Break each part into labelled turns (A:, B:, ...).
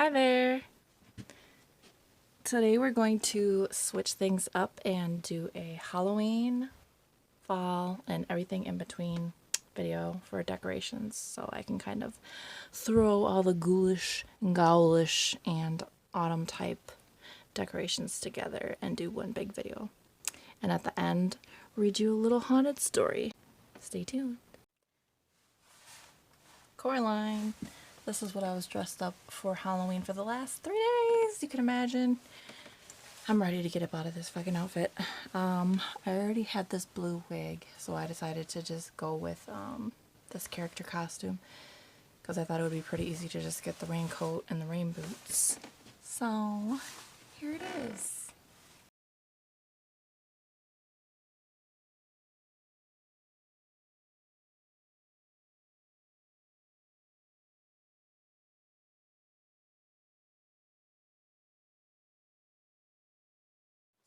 A: Hi there! Today we're going to switch things up and do a Halloween, fall, and everything in between video for decorations, so I can kind of throw all the ghoulish, gowlish, and autumn type decorations together and do one big video. And at the end, read you a little haunted story. Stay tuned. Coraline. This is what I was dressed up for Halloween for the last 3 days, you can imagine. I'm ready to get up out of this fucking outfit. I already had this blue wig, so I decided to just go with this character costume because I thought it would be pretty easy to just get the raincoat and the rain boots. So, here it is.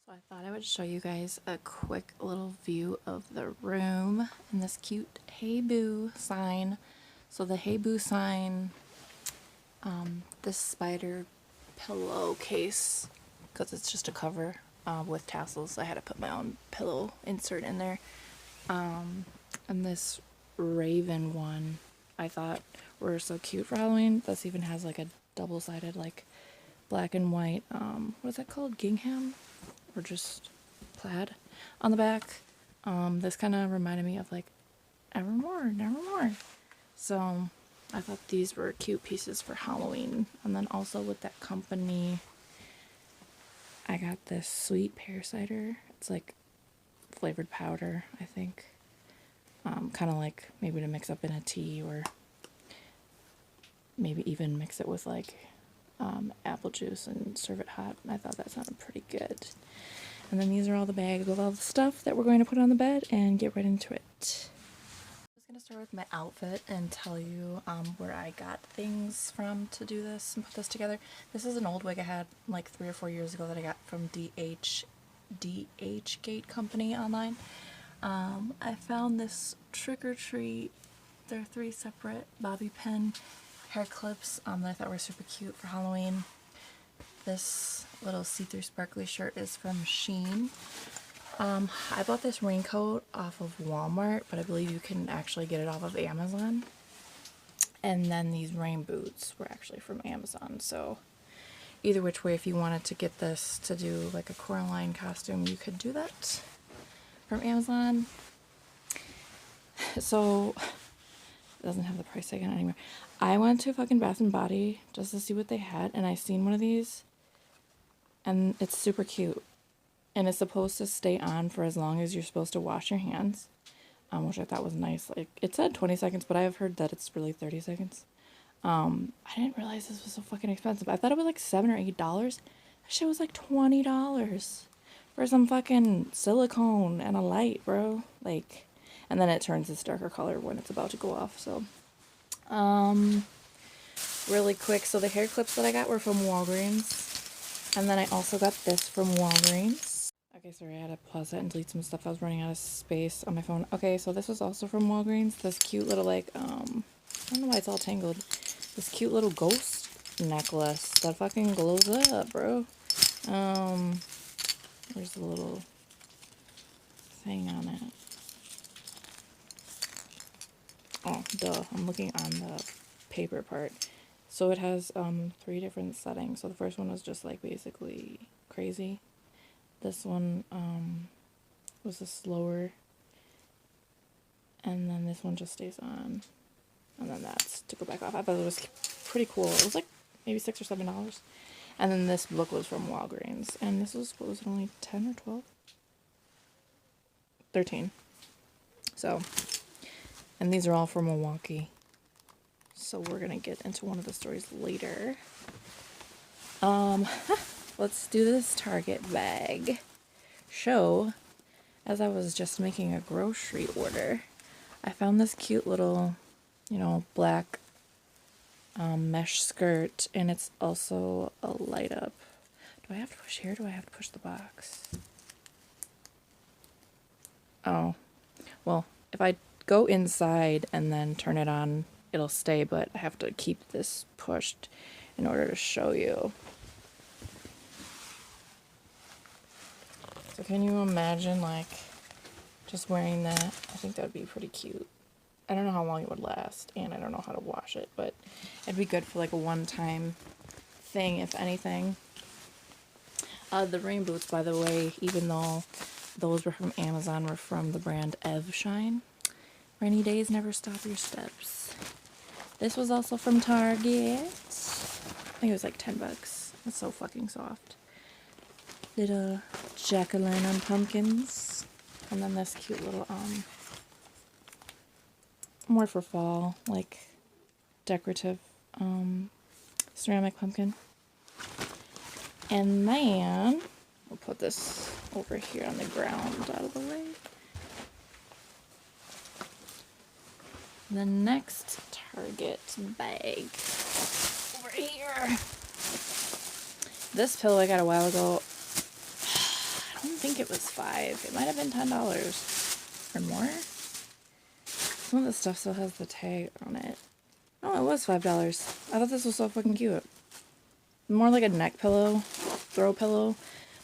A: So I thought I would show you guys a quick little view of the room and this cute Hey Boo sign. So the Hey Boo sign, this spider pillowcase, because it's just a cover with tassels. I had to put my own pillow insert in there. And this raven one I thought were so cute for Halloween. This even has like a double-sided like black and white, what is that called? Gingham? Or just plaid on the back. This kind of reminded me of like Evermore, Nevermore. So I thought these were cute pieces for Halloween. And then also with that company, I got this sweet pear cider. It's like flavored powder, I think. Kind of like maybe to mix up in a tea, or maybe even mix it with like apple juice and serve it hot. I thought that sounded pretty good. And then these are all the bags with all the stuff that we're going to put on the bed and get right into it. I'm just going to start with my outfit and tell you where I got things from to do this and put this together. This is an old wig I had like 3 or 4 years ago that I got from DH Gate Company online. I found this Trick or Treat. They're 3 separate bobby pin hair clips that I thought were super cute for Halloween. This little see-through sparkly shirt is from Shein. I bought this raincoat off of Walmart, but I believe you can actually get it off of Amazon. And then these rain boots were actually from Amazon. So either which way, if you wanted to get this to do like a Coraline costume, you could do that from Amazon. So it doesn't have the price tag on it anymore. I went to fucking Bath and Body just to see what they had, and I seen one of these, and it's super cute. And it's supposed to stay on for as long as you're supposed to wash your hands, which I thought was nice. Like, it said 20 seconds, but I have heard that it's really 30 seconds. I didn't realize this was so fucking expensive. I thought it was like $7 or $8. That shit was like $20 for some fucking silicone and a light, bro. Like, and then it turns this darker color when it's about to go off. So really quick, so the hair clips that I got were from Walgreens, and then I also got this from Walgreens. Okay, sorry, I had to pause that and delete some stuff. I was running out of space on my phone. Okay, so this was also from Walgreens. This cute little like I don't know why it's all tangled. This cute little ghost necklace that fucking glows up, bro. There's the little thing on it. Oh, duh. I'm looking on the paper part. So it has 3 different settings. So the first one was just like basically crazy. This one was a slower. And then this one just stays on. And then that's to go back off. I thought it was pretty cool. It was like maybe $6 or $7. And then this book was from Walgreens. And this was, what was it, only 10 or 12? 13. So, and these are all from Milwaukee. So we're gonna get into one of the stories later. Let's do this Target bag show. As I was just making a grocery order, I found this cute little, you know, black mesh skirt, and it's also a light up. Do I have to push here? Do I have to push the box? Oh, well, if I go inside and then turn it on, it'll stay, but I have to keep this pushed. in order to show you. So can you imagine, like, just wearing that? I think that would be pretty cute. I don't know how long it would last, and I don't know how to wash it, but it'd be good for, like, a one-time thing, if anything. The rain boots, by the way, even though those were from Amazon, were from the brand Shine. Rainy days never stop your steps. This was also from Target. I think it was like 10 bucks. It's so fucking soft. Little jack-o'-lantern pumpkins. And then this cute little, more for fall, like, decorative, ceramic pumpkin. And then, we'll put this over here on the ground out of the way. The next Target bag over here. This pillow I got a while ago. I don't think it was $5. It might have been $10 or more. Some of the stuff still has the tag on it. Oh, it was $5. I thought this was so fucking cute. More like a neck pillow, throw pillow.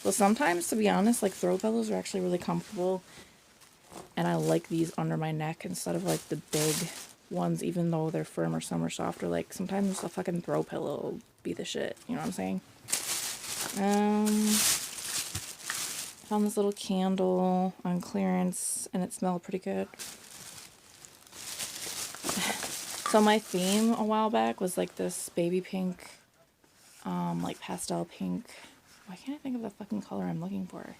A: Well, sometimes, to be honest, like, throw pillows are actually really comfortable. And I like these under my neck instead of, like, the big ones, even though they're firm or some are softer. Like, sometimes a fucking throw pillow will be the shit. You know what I'm saying? Found this little candle on clearance, and it smelled pretty good. So my theme a while back was, like, this baby pink, like, pastel pink. Why can't I think of the fucking color I'm looking for?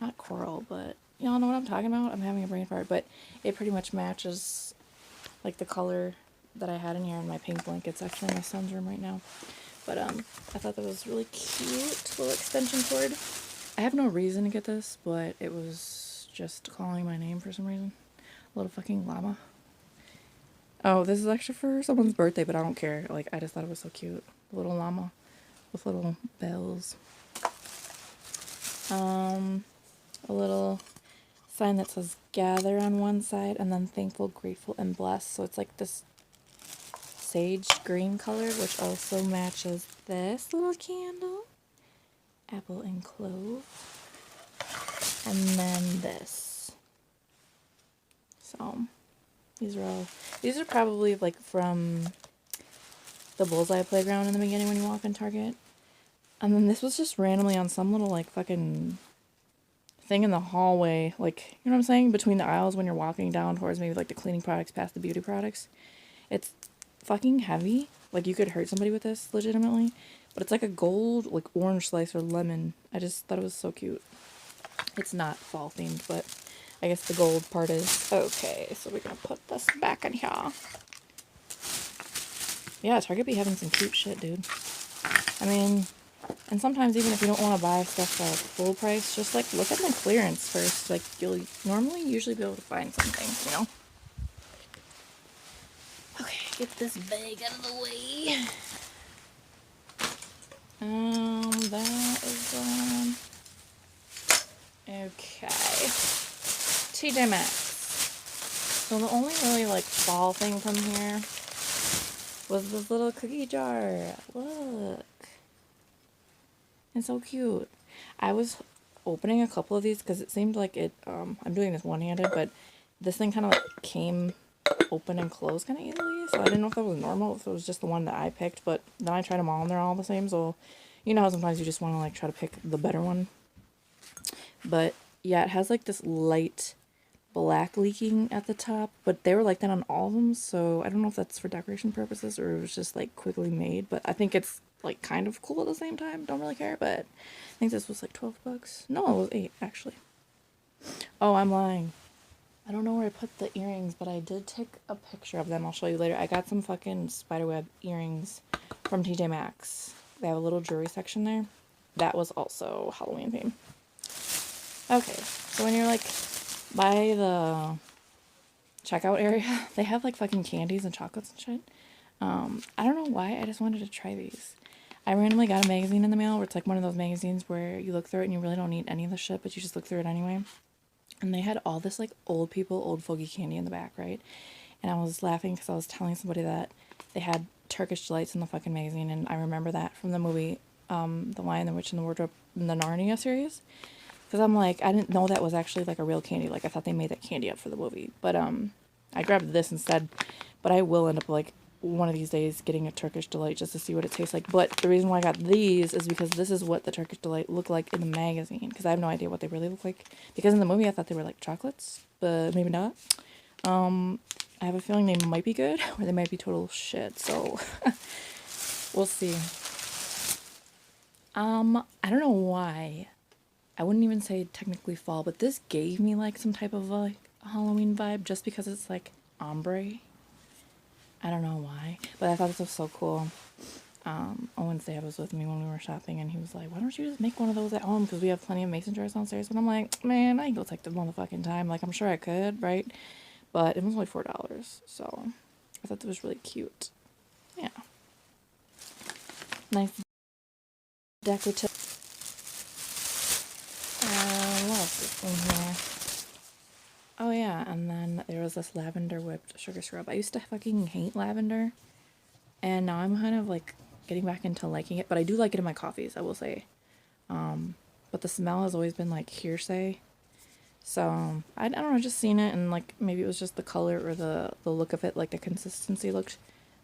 A: Not coral, but y'all know what I'm talking about? I'm having a brain fart, but it pretty much matches, like, the color that I had in here in my pink blankets. Actually in my son's room right now. But I thought that was really cute. Little extension cord. I have no reason to get this, but it was just calling my name for some reason. A little fucking llama. Oh, this is actually for someone's birthday, but I don't care. Like, I just thought it was so cute. A little llama with little bells. A little sign that says gather on one side, and then thankful, grateful, and blessed. So it's like this sage green color, which also matches this little candle. Apple and clove. And then this. So these are probably, like, from the Bullseye Playground in the beginning when you walk in Target. And then this was just randomly on some little, like, fucking thing in the hallway, like, you know what I'm saying? Between the aisles when you're walking down towards maybe, like, the cleaning products past the beauty products. It's fucking heavy. Like, you could hurt somebody with this, legitimately. But it's like a gold, like, orange slice or lemon. I just thought it was so cute. It's not fall themed, but I guess the gold part is. Okay, so we're gonna put this back in here. Yeah, Target be having some cute shit, dude. I mean, and sometimes even if you don't want to buy stuff at full price, just, like, look at the clearance first. Like, you'll usually be able to find something, you know? Okay, get this bag out of the way. That is done. Okay. TJ Maxx. So the only really, like, fall thing from here was this little cookie jar. Look. It's so cute. I was opening a couple of these because it seemed like it, I'm doing this one-handed, but this thing kind of, like, came open and close kind of easily, so I didn't know if that was normal, if it was just the one that I picked, but then I tried them all and they're all the same, so you know how sometimes you just want to, like, try to pick the better one. But yeah, it has, like, this light black leaking at the top, but they were like that on all of them, so I don't know if that's for decoration purposes or it was just, like, quickly made, but I think it's, like, kind of cool at the same time. Don't really care, but I think this was like 12 bucks. No, it was 8 actually. Oh, I'm lying. I don't know where I put the earrings, but I did take a picture of them. I'll show you later. I got some fucking spiderweb earrings from TJ Maxx. They have a little jewelry section there. That was also Halloween theme. Okay, so when you're, like, by the checkout area, they have, like, fucking candies and chocolates and shit. I don't know why, I just wanted to try these. I randomly got a magazine in the mail where it's, like, one of those magazines where you look through it and you really don't need any of the shit, but you just look through it anyway. And they had all this, like, old fogey candy in the back, right? And I was laughing because I was telling somebody that they had Turkish delights in the fucking magazine, and I remember that from the movie, The Lion, the Witch, and the Wardrobe in the Narnia series. Because I'm like, I didn't know that was actually like a real candy. Like I thought they made that candy up for the movie. But I grabbed this instead. But I will end up like one of these days getting a Turkish delight just to see what it tastes like. But the reason why I got these is because this is what the Turkish delight looked like in the magazine. Because I have no idea what they really look like. Because in the movie I thought they were like chocolates, but maybe not. I have a feeling they might be good or they might be total shit. So we'll see. I don't know why. I wouldn't even say technically fall, but this gave me like some type of like Halloween vibe just because it's like ombre. I don't know why, but I thought this was so cool. Owen's dad was with me when we were shopping, and he was like, why don't you just make one of those at home, because we have plenty of mason jars downstairs. And I'm like, man, I ain't gonna take the motherfucking time. Like, I'm sure I could, right? But it was only $4, so I thought that was really cute. Yeah. Nice decorative. What else is in here? Oh yeah, and then there was this lavender whipped sugar syrup. I used to fucking hate lavender, and now I'm kind of like getting back into liking it, but I do like it in my coffees, I will say. But the smell has always been like hearsay. So I don't know, just seen it, and like maybe it was just the color or the look of it, like the consistency looked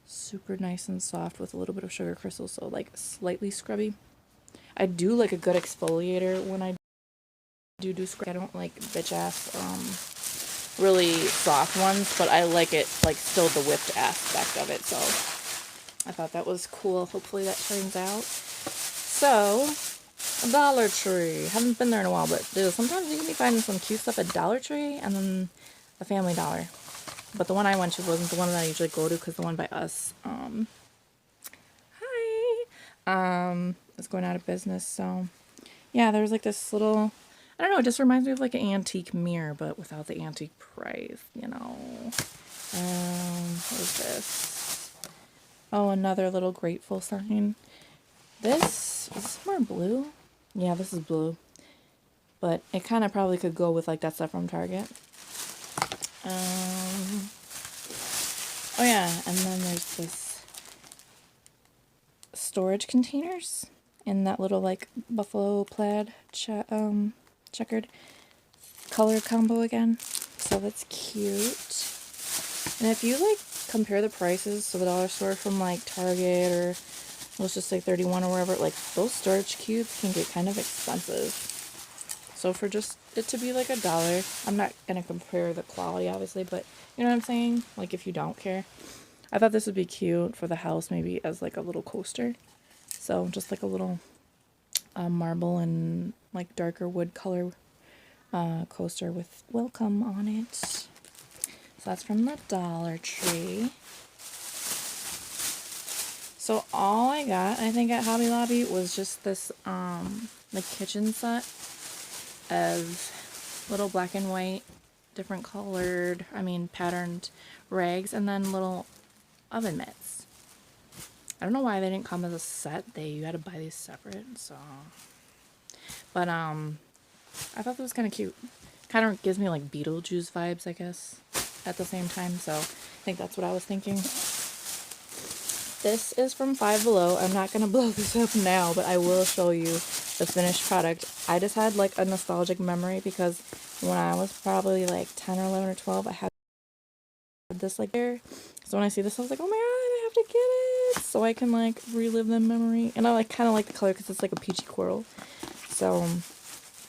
A: super nice and soft with a little bit of sugar crystals, so like slightly scrubby. I do like a good exfoliator when I do scrub. I don't like bitch ass really soft ones, but I like it like still the whipped aspect of it, so I thought that was cool. Hopefully that turns out. So Dollar Tree. Haven't been there in a while, but dude, sometimes you can be finding some cute stuff at Dollar Tree and then a Family Dollar. But the one I went to wasn't the one that I usually go to, because the one by us, is going out of business. So yeah, there's like this little, I don't know, it just reminds me of like an antique mirror, but without the antique price, you know. What is this? Oh, another little grateful sign. This is more blue. Yeah, this is blue. But it kind of probably could go with like that stuff from Target. Oh yeah, and then there's this storage containers in that little like buffalo plaid checkered color combo again. So that's cute. And if you like compare the prices to the dollar store from like Target, or let's just say 31 or wherever, like those storage cubes can get kind of expensive. So for just it to be like $1, I'm not gonna compare the quality obviously, but you know what I'm saying? Like if you don't care. I thought this would be cute for the house, maybe as like a little coaster. So just like a little marble and like darker wood color coaster with welcome on it. So that's from the Dollar Tree. So all I got, I think, at Hobby Lobby was just this like kitchen set of little black and white, different colored, patterned rags, and then little oven mitts. I don't know why they didn't come as a set. You had to buy these separate, so. But I thought that was kind of cute. Kind of gives me like Beetlejuice vibes, I guess, at the same time. So I think that's what I was thinking. This is from Five Below. I'm not going to blow this up now, but I will show you the finished product. I just had like a nostalgic memory because when I was probably like 10 or 11 or 12, I had this like there. So when I see this, I was like, oh my god, I have to get it so I can like relive the memory. And I like kind of like the color because it's like a peachy coral. So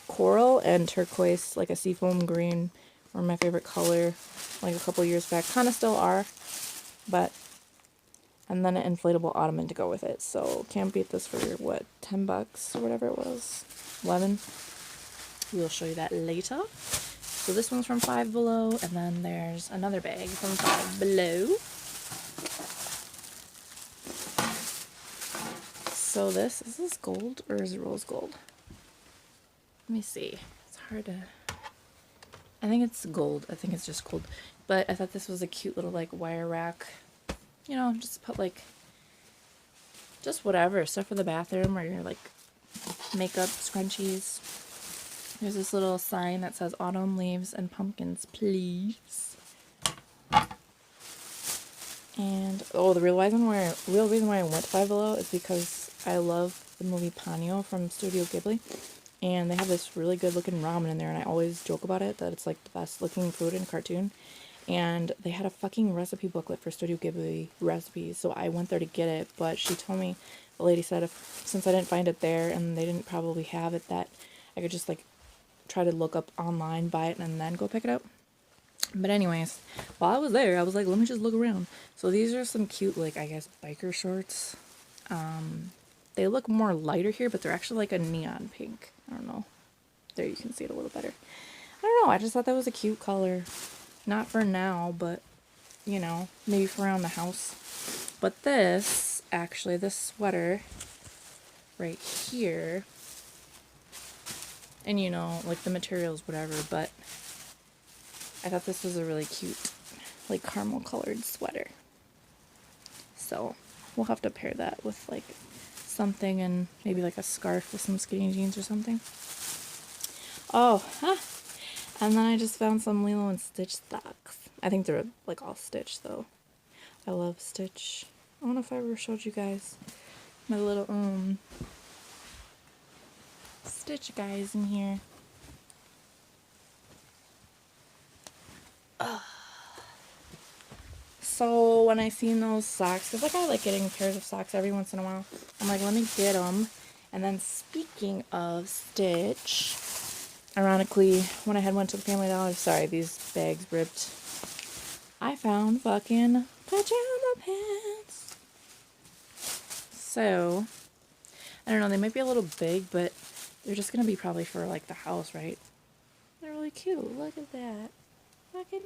A: coral and turquoise, like a seafoam green, were my favorite color like a couple years back. Kind of still are, but. And then an inflatable ottoman to go with it. So can't beat this for what, $10 or whatever it was, 11. We'll show you that later. So this one's from Five Below, and then there's another bag from Five Below. So this, is this gold or is it rose gold? Let me see. It's hard to. I think it's gold. I think it's just gold. But I thought this was a cute little like wire rack. You know, just put like, just whatever, stuff for the bathroom or your like makeup scrunchies. There's this little sign that says autumn leaves and pumpkins, please. And And oh, the real reason why I went to Five Below is because I love the movie Ponyo from Studio Ghibli, and they have this really good looking ramen in there, and I always joke about it that it's like the best looking food in a cartoon. And they had a fucking recipe booklet for Studio Ghibli recipes, so I went there to get it. But she told me, the lady said, since I didn't find it there and they didn't probably have it, that I could just like try to look up online, buy it, and then go pick it up. But anyways, while I was there, I was like, let me just look around. So these are some cute, like, I guess, biker shorts. They look more lighter here, but they're actually like a neon pink. I don't know. There, you can see it a little better. I don't know, I just thought that was a cute color. Not for now, but, you know, maybe for around the house. But this, actually, this sweater right here, and you know, like the materials, whatever, but I thought this was a really cute, like, caramel colored sweater. So we'll have to pair that with like something, and maybe like a scarf with some skinny jeans or something. Oh, and then I just found some Lilo and Stitch socks. I think they're like all Stitch though. I love Stitch. I don't know if I ever showed you guys my little Stitch guys in here. So when I seen those socks, because like I like getting pairs of socks every once in a while, I'm like, let me get them. And then speaking of Stitch, ironically, when I had went to the Family Dollar, sorry, these bags ripped, I found fucking pajama pants. So, I don't know, they might be a little big, but they're just going to be probably for like the house, right? They're really cute. Look at that. Fucking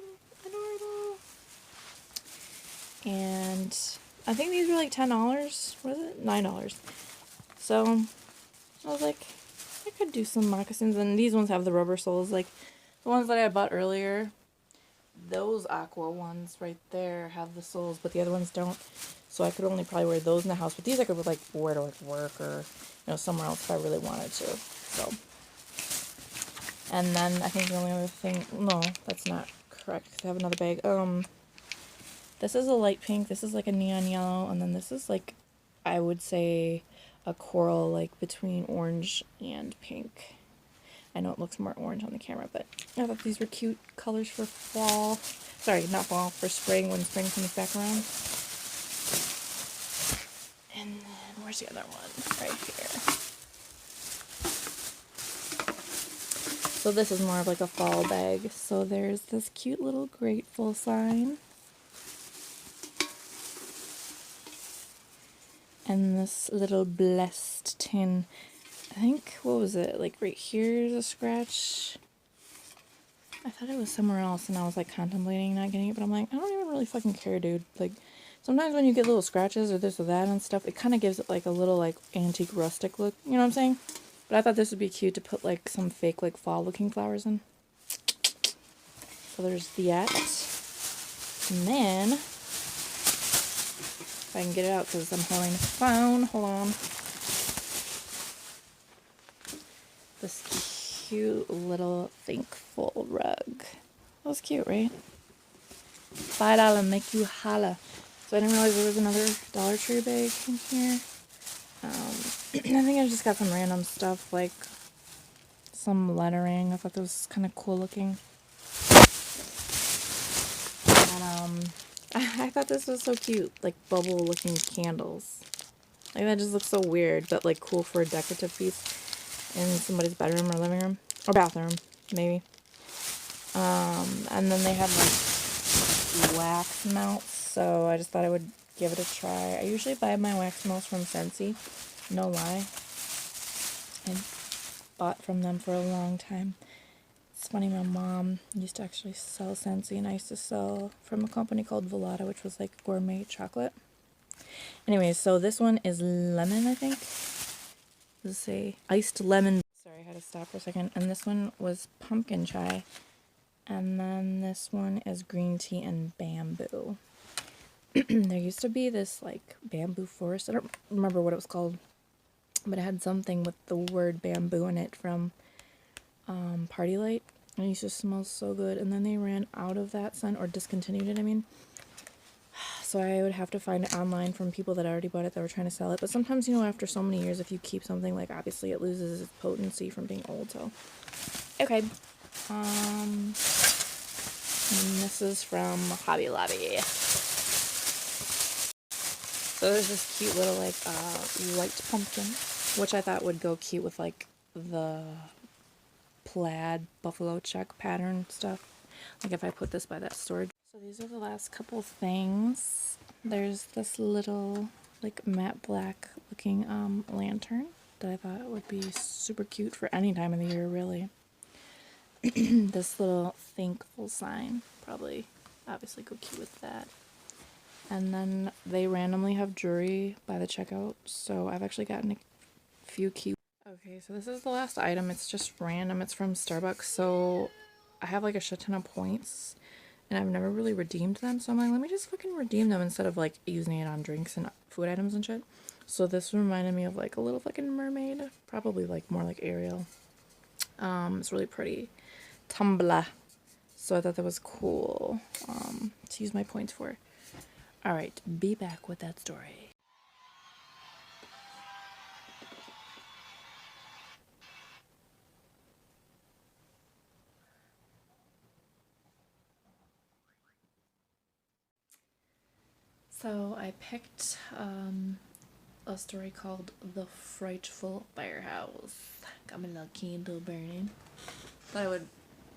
A: adorable. And I think these were like $10. What is it? $9. So I was like, I could do some moccasins. And these ones have the rubber soles. Like the ones that I bought earlier, those aqua ones right there have the soles, but the other ones don't. So I could only probably wear those in the house. But these I could like wear to like work or, you know, somewhere else if I really wanted to. So. And then I think the only other thing, no, that's not correct. I have another bag. This is a light pink, this is like a neon yellow, and then this is like, I would say, a coral, like between orange and pink. I know it looks more orange on the camera, but I thought these were cute colors for fall. Sorry, not fall, for spring, when spring comes back around. And then, where's the other one? Right here. So this is more of like a fall bag. So there's this cute little grateful sign. And this little blessed tin. I think, what was it? Like right here is a scratch. I thought it was somewhere else and I was like contemplating not getting it, but I'm like, I don't even really fucking care, dude. Like, sometimes when you get little scratches or this or that and stuff, it kind of gives it like a little like antique rustic look. You know what I'm saying? But I thought this would be cute to put like some fake like fall looking flowers in. So there's that. And then, if I can get it out because I'm holding the phone. Hold on. This cute little thankful rug. That was cute, right? $5 make you holla. So I didn't realize there was another Dollar Tree bag in here. I think I just got some random stuff, like some lettering. I thought that was kind of cool looking. And I thought this was so cute, like bubble looking candles. Like that just looks so weird, but like cool for a decorative piece in somebody's bedroom or living room or bathroom, maybe. And then they had like wax melts, so I just thought I would give it a try. I usually buy my wax melts from Scentsy, no lie. I bought from them for a long time. It's funny, my mom used to actually sell Scentsy, and I used to sell from a company called Velada, which was like gourmet chocolate. Anyways, so this one is lemon, I think. Let's say iced lemon. Sorry, I had to stop for a second. And this one was pumpkin chai. And then this one is green tea and bamboo. There used to be this like bamboo forest. I don't remember what it was called, but it had something with the word bamboo in it from Party Light. And it used to smell so good. And then they ran out of that scent, or discontinued it, I mean. so I would have to find it online from people that already bought it that were trying to sell it. But sometimes, you know, after so many years, if you keep something, like, obviously it loses its potency from being old, so. Okay. And this is from Hobby Lobby. So there's this cute little, like, white pumpkin, which I thought would go cute with, like, the plaid buffalo check pattern stuff. Like, if I put this by that storage. So these are the last couple things. There's this little, like, matte black looking lantern that I thought would be super cute for any time of the year, really. This little thankful sign, probably, obviously go cute with that. And then they randomly have jewelry by the checkout, so I've actually gotten a few cute. Okay, so this is the last item. It's just random. It's from Starbucks, so I have like a shit ton of points, and I've never really redeemed them, so I'm like, let me just fucking redeem them instead of like using it on drinks and food items and shit. So this reminded me of like a little fucking mermaid, probably like more like Ariel. It's really pretty. Tumbler. So I thought that was cool to use my points for. Alright, be back with that story. So I picked a story called The Frightful Firehouse. Got my little candle burning. Thought I would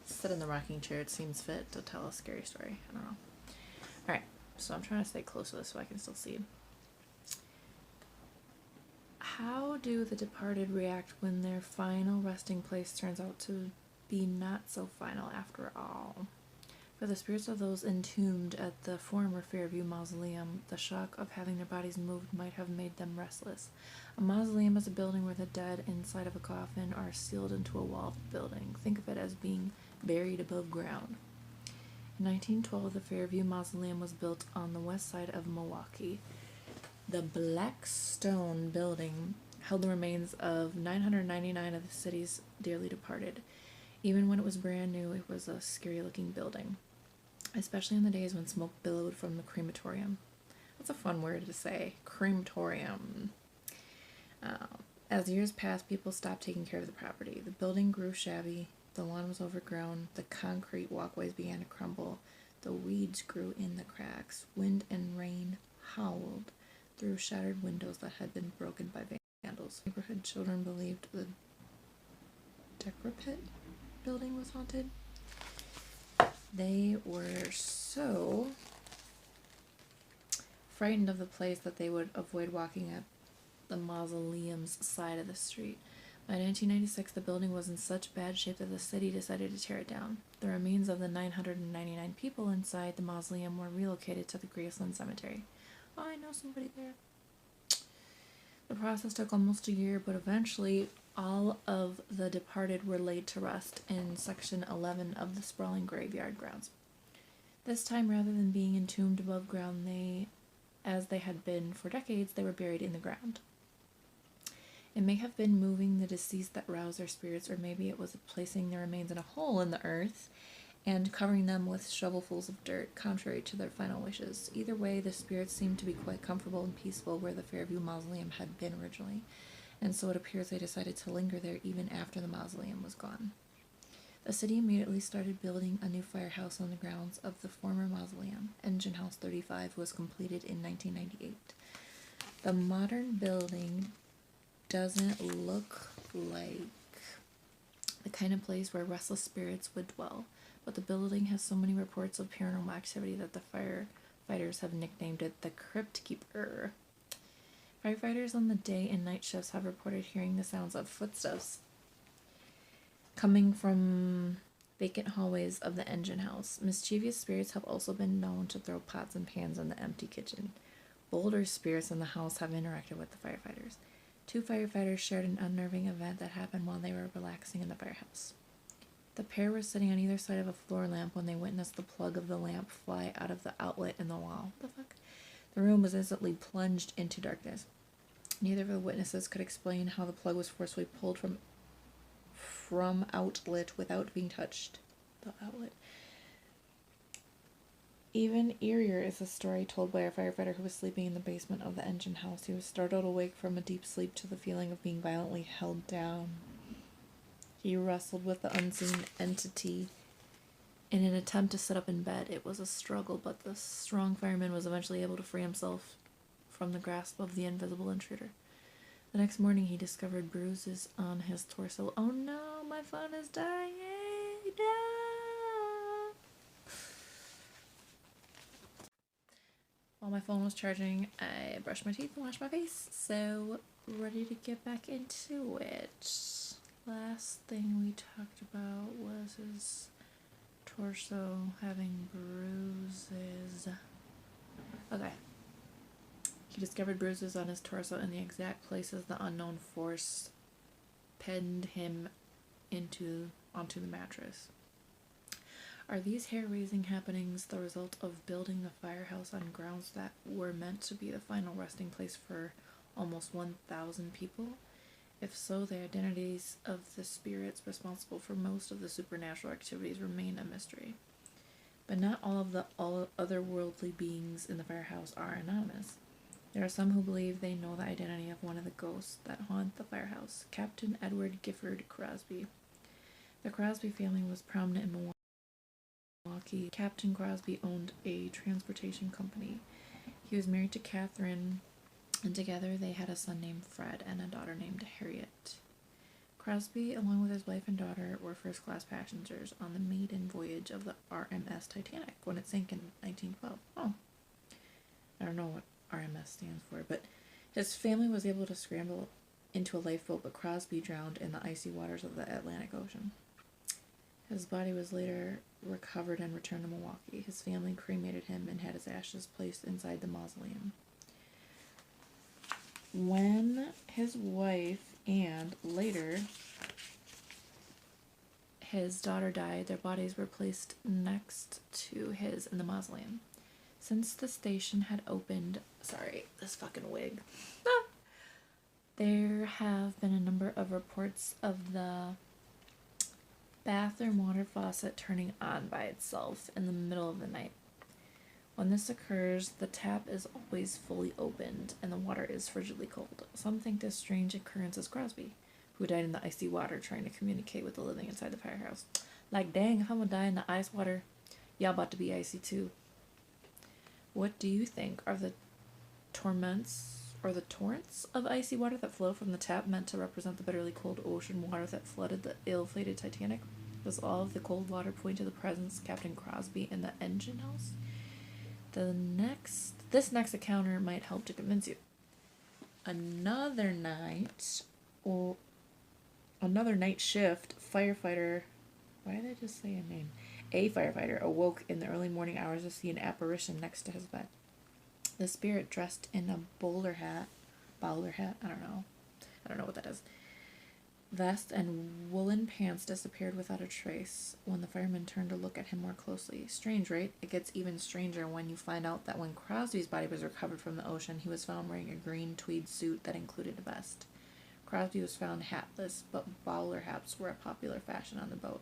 A: sit in the rocking chair. It seems fit to tell a scary story. I don't know. Alright, so I'm trying to stay close to this so I can still see. How do the departed react when their final resting place turns out to be not so final after all? For the spirits of those entombed at the former Fairview Mausoleum, the shock of having their bodies moved might have made them restless. A mausoleum is a building where the dead inside of a coffin are sealed into a wall of the building. Think of it as being buried above ground. In 1912, the Fairview Mausoleum was built on the west side of Milwaukee. The black stone building held the remains of 999 of the city's dearly departed. Even when it was brand new, it was a scary-looking building, especially in the days when smoke billowed from the crematorium. That's a fun word to say, crematorium. As years passed, people stopped taking care of the property. The building grew shabby, the lawn was overgrown, the concrete walkways began to crumble, the weeds grew in the cracks, wind and rain howled through shattered windows that had been broken by vandals. Neighborhood children believed the Decor building was haunted. They were so frightened of the place that they would avoid walking at the mausoleum's side of the street. By 1996, the building was in such bad shape that the city decided to tear it down. The remains of the 999 people inside the mausoleum were relocated to the Graceland Cemetery. Oh, I know somebody there. The process took almost a year, but eventually all of the departed were laid to rest in Section 11 of the sprawling graveyard grounds. This time, rather than being entombed above ground, as they had been for decades, they were buried in the ground. It may have been moving the deceased that roused their spirits, or maybe it was placing their remains in a hole in the earth and covering them with shovelfuls of dirt, contrary to their final wishes. Either way, the spirits seemed to be quite comfortable and peaceful where the Fairview Mausoleum had been originally, and so it appears they decided to linger there even after the mausoleum was gone. The city immediately started building a new firehouse on the grounds of the former mausoleum. Engine House 35 was completed in 1998. The modern building doesn't look like the kind of place where restless spirits would dwell, but the building has so many reports of paranormal activity that the firefighters have nicknamed it the Crypt Keeper. Firefighters on the day and night shifts have reported hearing the sounds of footsteps coming from vacant hallways of the engine house. Mischievous spirits have also been known to throw pots and pans in the empty kitchen. Bolder spirits in the house have interacted with the firefighters. 2 firefighters shared an unnerving event that happened while they were relaxing in the firehouse. The pair were sitting on either side of a floor lamp when they witnessed the plug of the lamp fly out of the outlet in the wall. What the fuck? The room was instantly plunged into darkness. Neither of the witnesses could explain how the plug was forcefully pulled from outlet without being touched. The outlet. Even eerier is a story told by a firefighter who was sleeping in the basement of the engine house. He was startled awake from a deep sleep to the feeling of being violently held down. He wrestled with the unseen entity in an attempt to sit up in bed. It was a struggle, but the strong fireman was eventually able to free himself from the grasp of the invisible intruder. The next morning, he discovered bruises on his torso. Oh no, my phone is dying! No! While my phone was charging, I brushed my teeth and washed my face, so ready to get back into it. Last thing we talked about was his torso having bruises. Okay. He discovered bruises on his torso in the exact places the unknown force pinned him onto the mattress. Are these hair-raising happenings the result of building the firehouse on grounds that were meant to be the final resting place for almost 1,000 people? If so, the identities of the spirits responsible for most of the supernatural activities remain a mystery. But not all of the otherworldly beings in the firehouse are anonymous. There are some who believe they know the identity of one of the ghosts that haunt the firehouse, Captain Edward Gifford Crosby. The Crosby family was prominent in Milwaukee. Captain Crosby owned a transportation company. He was married to Catherine, and together they had a son named Fred and a daughter named Harriet. Crosby, along with his wife and daughter, were first-class passengers on the maiden voyage of the RMS Titanic when it sank in 1912. Oh, I don't know what RMS stands for, but his family was able to scramble into a lifeboat, but Crosby drowned in the icy waters of the Atlantic Ocean. His body was later recovered and returned to Milwaukee. His family cremated him and had his ashes placed inside the mausoleum. When his wife and later his daughter died, their bodies were placed next to his in the mausoleum. Since the station had opened, this fucking wig. There have been a number of reports of the bathroom water faucet turning on by itself in the middle of the night. When this occurs, the tap is always fully opened and the water is frigidly cold. Some think this strange occurrence is Crosby, who died in the icy water trying to communicate with the living inside the firehouse. Like, dang, if I'm gonna die in the ice water, y'all about to be icy too. What do you think? Are the torrents of icy water that flow from the tap meant to represent the bitterly cold ocean water that flooded the ill-fated Titanic? Does all of the cold water point to the presence of Captain Crosby in the engine house? This next encounter might help to convince you. Another night shift firefighter. Why did I just say a name? A firefighter awoke in the early morning hours to see an apparition next to his bed. The spirit, dressed in a bowler hat, I don't know what that is, vest and woolen pants, disappeared without a trace when the fireman turned to look at him more closely. Strange, right? It gets even stranger when you find out that when Crosby's body was recovered from the ocean, he was found wearing a green tweed suit that included a vest. Crosby was found hatless, but bowler hats were a popular fashion on the boat.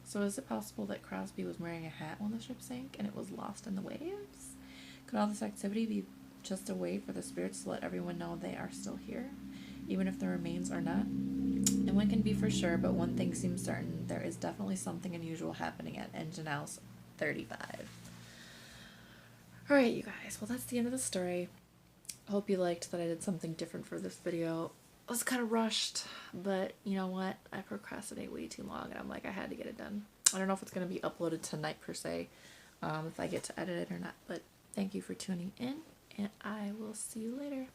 A: So is it possible that Crosby was wearing a hat when the ship sank and it was lost in the waves? Could all this activity be just a way for the spirits to let everyone know they are still here, even if the remains are not? No one can be for sure, but one thing seems certain. There is definitely something unusual happening at Engine House 35. Alright, you guys. Well, that's the end of the story. I hope you liked that I did something different for this video. I was kind of rushed, but you know what? I procrastinate way too long, and I'm like, I had to get it done. I don't know if it's going to be uploaded tonight, per se, if I get to edit it or not, but thank you for tuning in, and I will see you later.